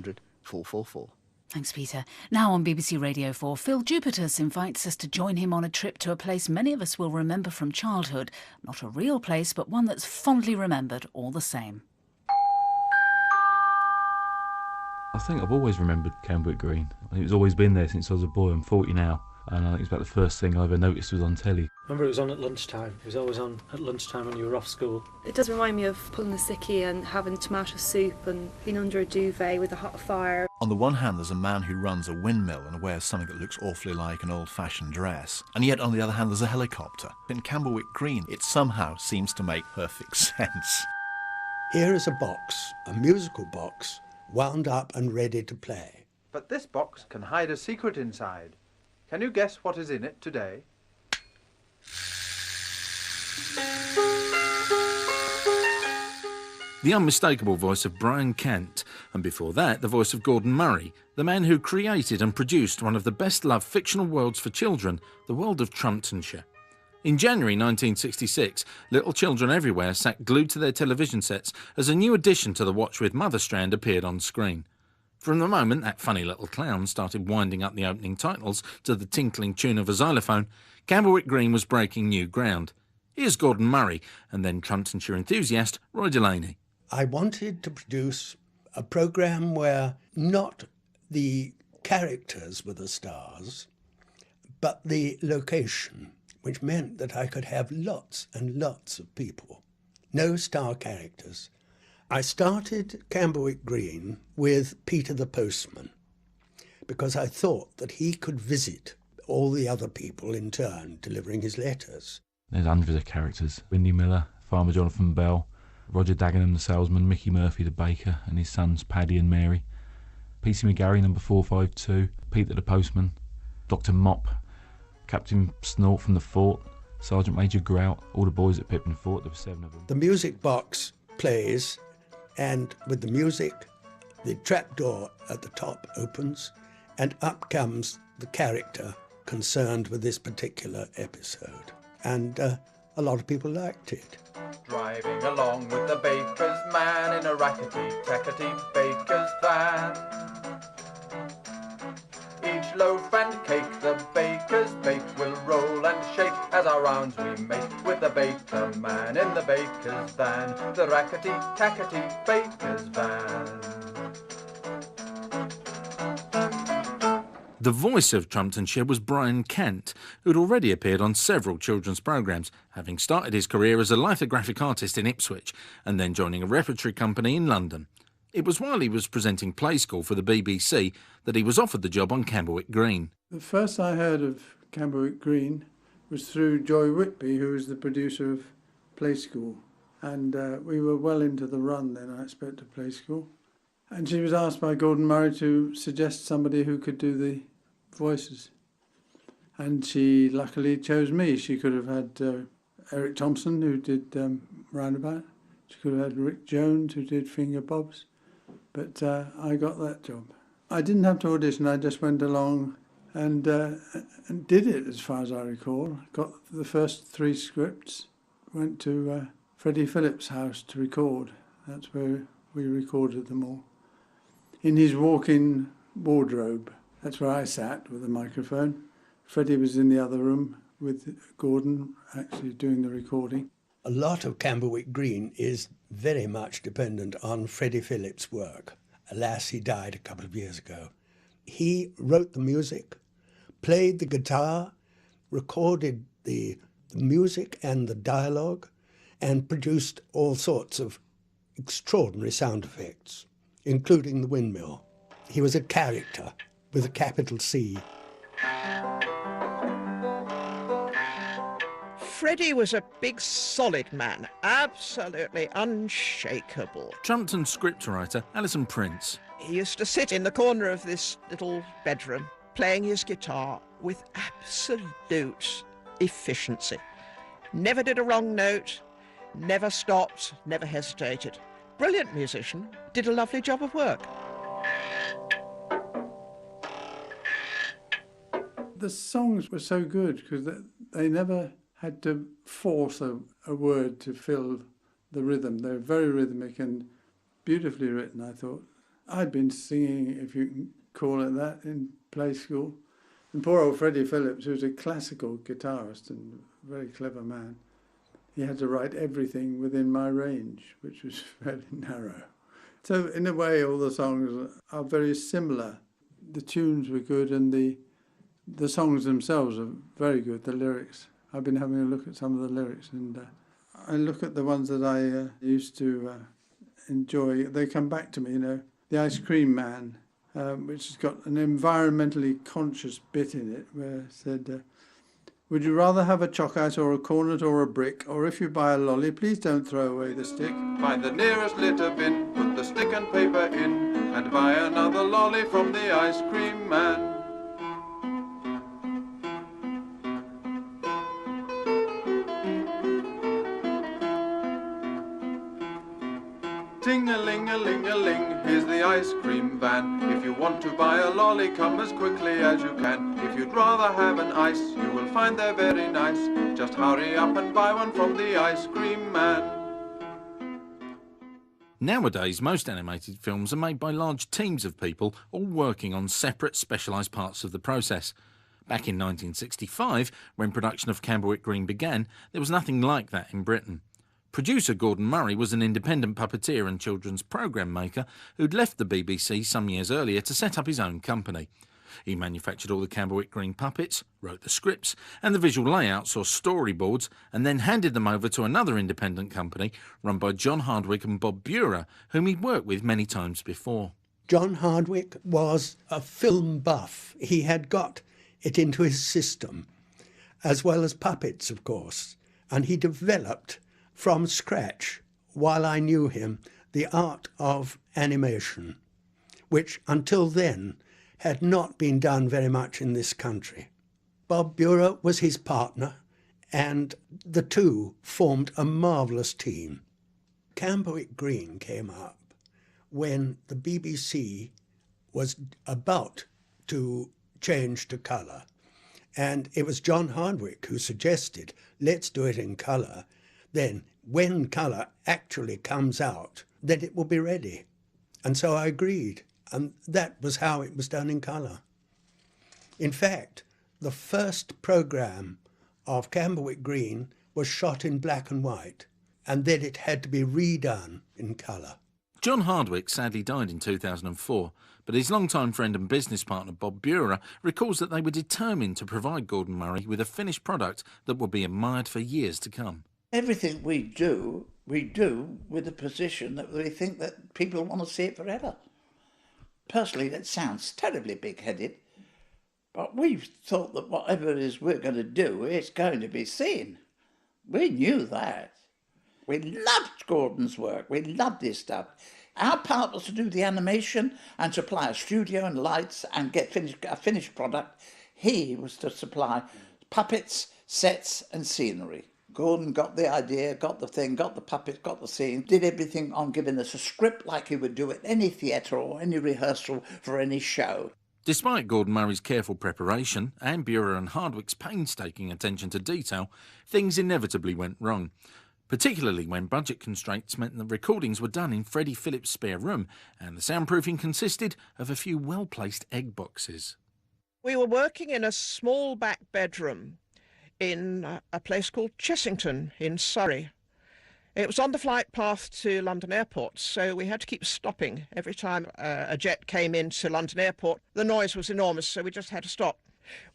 444. Thanks, Peter. Now on BBC Radio 4, Phil Jupitus invites us to join him on a trip to a place many of us will remember from childhood. Not a real place, but one that's fondly remembered all the same. I think I've always remembered Camberwick Green. I think it's always been there since I was a boy. I'm 40 now, and I think it's about the first thing I ever noticed was on telly. Remember, it was on at lunchtime. It was always on at lunchtime when you were off school. It does remind me of pulling the sickie and having tomato soup and being under a duvet with a hot fire. On the one hand, there's a man who runs a windmill and wears something that looks awfully like an old-fashioned dress. And yet, on the other hand, there's a helicopter. In Camberwick Green, it somehow seems to make perfect sense. Here is a box, a musical box, wound up and ready to play. But this box can hide a secret inside. Can you guess what is in it today? The unmistakable voice of Brian Kent, and before that, the voice of Gordon Murray, the man who created and produced one of the best-loved fictional worlds for children, the world of Trumptonshire. In January 1966, little children everywhere sat glued to their television sets as a new addition to the Watch with Mother strand appeared on screen. From the moment that funny little clown started winding up the opening titles to the tinkling tune of a xylophone, Camberwick Green was breaking new ground. Here's Gordon Murray, and then Trumptonshire enthusiast Roy Delaney. I wanted to produce a programme where not the characters were the stars, but the location, which meant that I could have lots and lots of people. No star characters. I started Camberwick Green with Peter the Postman, because I thought that he could visit all the other people in turn, delivering his letters. There's hundreds of characters. Windy Miller, Farmer Jonathan Bell, Roger Dagenham the salesman, Mickey Murphy the baker, and his sons Paddy and Mary, P.C. McGarry number 452, Peter the Postman, Dr. Mop, Captain Snort from the Fort, Sergeant Major Grout, all the boys at Pippin Fort. There were 7 of them. The music box plays, and with the music, the trapdoor at the top opens, and up comes the character concerned with this particular episode. And a lot of people liked it. Driving along with the baker's man in a rackety-tackety baker's van. Each loaf and cake the baker's bake will roll and shake as our rounds we make with the baker man in the baker's van, the rackety-tackety baker's van. The voice of Trumptonshire was Brian Kent, who'd already appeared on several children's programmes, having started his career as a lithographic artist in Ipswich and then joining a repertory company in London. It was while he was presenting Play School for the BBC that he was offered the job on Camberwick Green. The first I heard of Camberwick Green was through Joy Whitby, who was the producer of Play School. And we were well into the run then, I expect, of Play School. And she was asked by Gordon Murray to suggest somebody who could do the voices. And she luckily chose me. She could have had Eric Thompson, who did Roundabout. She could have had Rick Jones, who did Finger Bobs. But I got that job. I didn't have to audition, I just went along and did it, as far as I recall. Got the first 3 scripts, went to Freddie Phillips' house to record. That's where we recorded them all. In his walk-in wardrobe. That's where I sat with a microphone. Freddie was in the other room with Gordon actually doing the recording. A lot of Camberwick Green is very much dependent on Freddie Phillips' work. Alas, he died a couple of years ago. He wrote the music, played the guitar, recorded the music and the dialogue, and produced all sorts of extraordinary sound effects, including the windmill. He was a character with a capital C. Freddie was a big, solid man, absolutely unshakable. Trumpton scriptwriter Alison Prince. He used to sit in the corner of this little bedroom, playing his guitar with absolute efficiency. Never did a wrong note, never stopped, never hesitated. Brilliant musician, did a lovely job of work. The songs were so good because they never had to force a word to fill the rhythm. They were very rhythmic and beautifully written, I thought. I'd been singing, if you can call it that, in play school. And poor old Freddie Phillips, who was a classical guitarist and a very clever man, he had to write everything within my range, which was fairly narrow. So in a way, all the songs are very similar. The tunes were good and the songs themselves are very good, the lyrics. I've been having a look at some of the lyrics, and I look at the ones that I used to enjoy. They come back to me, The Ice Cream Man, which has got an environmentally conscious bit in it, where it said, would you rather have a choc ice or a cornet or a brick, or if you buy a lolly, please don't throw away the stick. Find the nearest litter bin, put the stick and paper in, and buy another lolly from the ice cream man. Ting-a-ling-a-ling-a-ling, here's the ice cream van. If you want to buy a lolly, come as quickly as you can. If you'd rather have an ice, you will find they're very nice. Just hurry up and buy one from the ice cream man. Nowadays, most animated films are made by large teams of people, all working on separate specialised parts of the process. Back in 1965, when production of Camberwick Green began, there was nothing like that in Britain. Producer Gordon Murray was an independent puppeteer and children's programme maker who'd left the BBC some years earlier to set up his own company. He manufactured all the Camberwick Green puppets, wrote the scripts and the visual layouts or storyboards, and then handed them over to another independent company run by John Hardwick and Bob Bura, whom he'd worked with many times before. John Hardwick was a film buff. He had got it into his system, as well as puppets, of course, and he developed from scratch, while I knew him, the art of animation, which until then had not been done very much in this country. Bob Bura was his partner, and the two formed a marvellous team. Camberwick Green came up when the BBC was about to change to colour, and it was John Hardwick who suggested, let's do it in colour. Then, when colour actually comes out, then it will be ready. And so I agreed, and that was how it was done in colour. In fact, the first programme of Camberwick Green was shot in black and white, and then it had to be redone in colour. John Hardwick sadly died in 2004, but his longtime friend and business partner Bob Bura recalls that they were determined to provide Gordon Murray with a finished product that would be admired for years to come. Everything we do with the position that we think that people want to see it forever. Personally, that sounds terribly big-headed, but we've thought that whatever it is we're going to do, it's going to be seen. We knew that. We loved Gordon's work. We loved his stuff. Our part was to do the animation and supply a studio and lights and get a finished product. He was to supply puppets, sets and scenery. Gordon got the idea, got the thing, got the puppets, got the scene, did everything on giving us a script like he would do at any theatre or any rehearsal for any show. Despite Gordon Murray's careful preparation and Bura and Hardwick's painstaking attention to detail, things inevitably went wrong, particularly when budget constraints meant the recordings were done in Freddie Phillips' spare room and the soundproofing consisted of a few well-placed egg boxes. We were working in a small back bedroom in a place called Chessington in Surrey. It was on the flight path to London Airport, so we had to keep stopping. Every time a jet came into London Airport, the noise was enormous, so we just had to stop.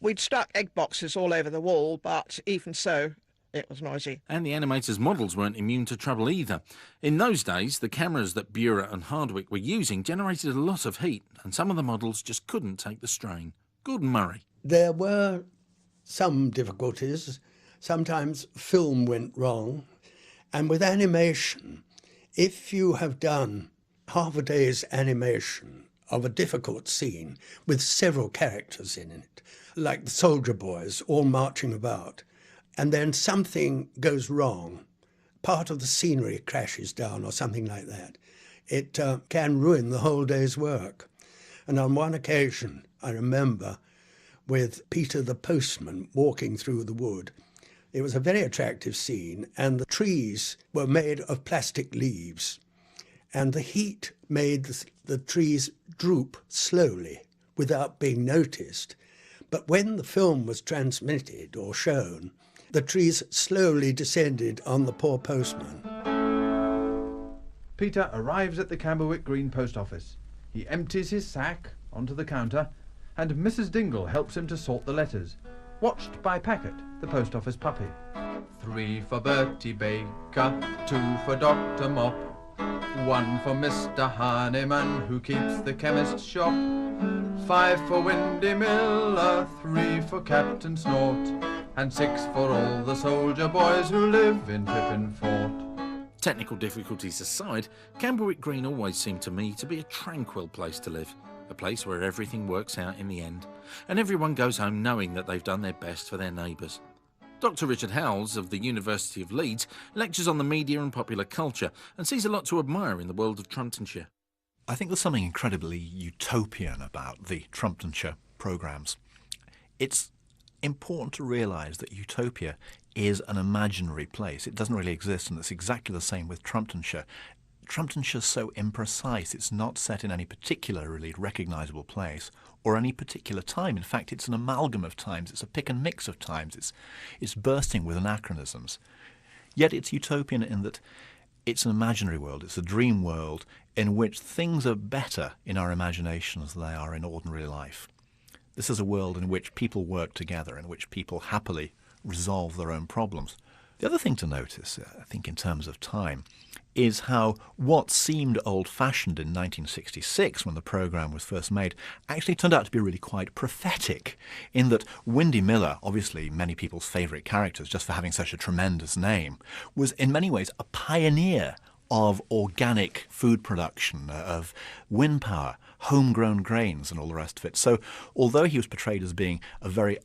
We'd stuck egg boxes all over the wall, but even so, it was noisy. And the animators' models weren't immune to trouble either. In those days, the cameras that Bura and Hardwick were using generated a lot of heat, and some of the models just couldn't take the strain. Gordon Murray. There were some difficulties. Sometimes film went wrong. And with animation, if you have done half a day's animation of a difficult scene with several characters in it, like the soldier boys all marching about, and then something goes wrong, part of the scenery crashes down or something like that, it can ruin the whole day's work. And on one occasion, I remember, with Peter the postman walking through the wood. It was a very attractive scene, and the trees were made of plastic leaves. and the heat made the trees droop slowly without being noticed. But when the film was transmitted or shown, the trees slowly descended on the poor postman. Peter arrives at the Camberwick Green post office. He empties his sack onto the counter, and Mrs. Dingle helps him to sort the letters, watched by Packet, the post office puppy. 3 for Bertie Baker, 2 for Dr. Mop, 1 for Mr. Honeyman, who keeps the chemist's shop, 5 for Windy Miller, 3 for Captain Snort, and 6 for all the soldier boys who live in Pippin Fort. Technical difficulties aside, Camberwick Green always seemed to me to be a tranquil place to live, a place where everything works out in the end, and everyone goes home knowing that they've done their best for their neighbours. Dr. Richard Howells of the University of Leeds lectures on the media and popular culture and sees a lot to admire in the world of Trumptonshire. I think there's something incredibly utopian about the Trumptonshire programmes. It's important to realise that utopia is an imaginary place. It doesn't really exist, and it's exactly the same with Trumptonshire. Trumptonshire's so imprecise. It's not set in any particularly recognisable place or any particular time. In fact, it's an amalgam of times. It's a pick and mix of times. It's bursting with anachronisms. Yet it's utopian in that it's an imaginary world. It's a dream world in which things are better in our imaginations than they are in ordinary life. This is a world in which people work together, in which people happily resolve their own problems. The other thing to notice, I think, in terms of time, is how what seemed old-fashioned in 1966 when the programme was first made actually turned out to be really quite prophetic, in that Windy Miller, obviously many people's favourite characters just for having such a tremendous name, was in many ways a pioneer of organic food production, of wind power, homegrown grains and all the rest of it. So although he was portrayed as being a very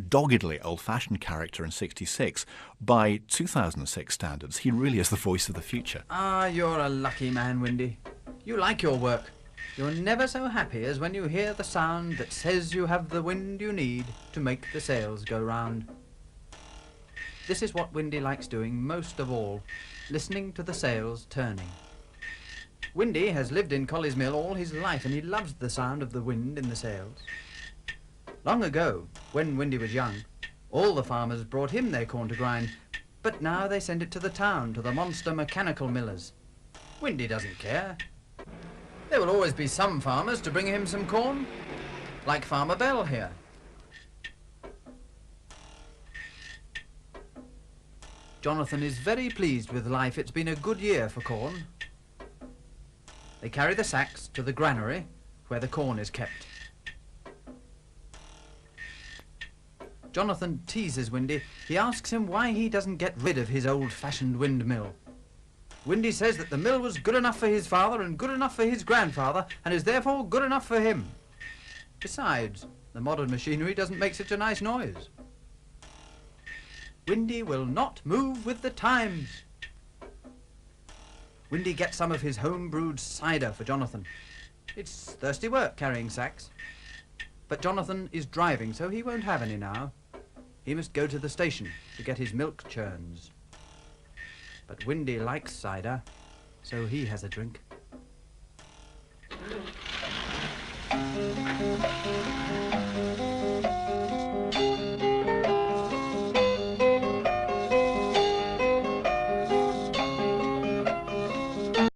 doggedly old-fashioned character in 66, by 2006 standards, he really is the voice of the future. Ah, you're a lucky man, Windy. You like your work. You're never so happy as when you hear the sound that says you have the wind you need to make the sails go round. This is what Windy likes doing most of all, listening to the sails turning. Windy has lived in Collie's Mill all his life, and he loves the sound of the wind in the sails. Long ago, when Windy was young, all the farmers brought him their corn to grind, but now they send it to the town, to the monster mechanical millers. Windy doesn't care. There will always be some farmers to bring him some corn, like Farmer Bell here. Jonathan is very pleased with life. It's been a good year for corn. They carry the sacks to the granary, where the corn is kept. Jonathan teases Windy. He asks him why he doesn't get rid of his old-fashioned windmill. Windy says that the mill was good enough for his father and good enough for his grandfather and is therefore good enough for him. Besides, the modern machinery doesn't make such a nice noise. Windy will not move with the times. Windy gets some of his home-brewed cider for Jonathan. It's thirsty work carrying sacks. But Jonathan is driving, so he won't have any now. He must go to the station to get his milk churns. But Windy likes cider, so he has a drink.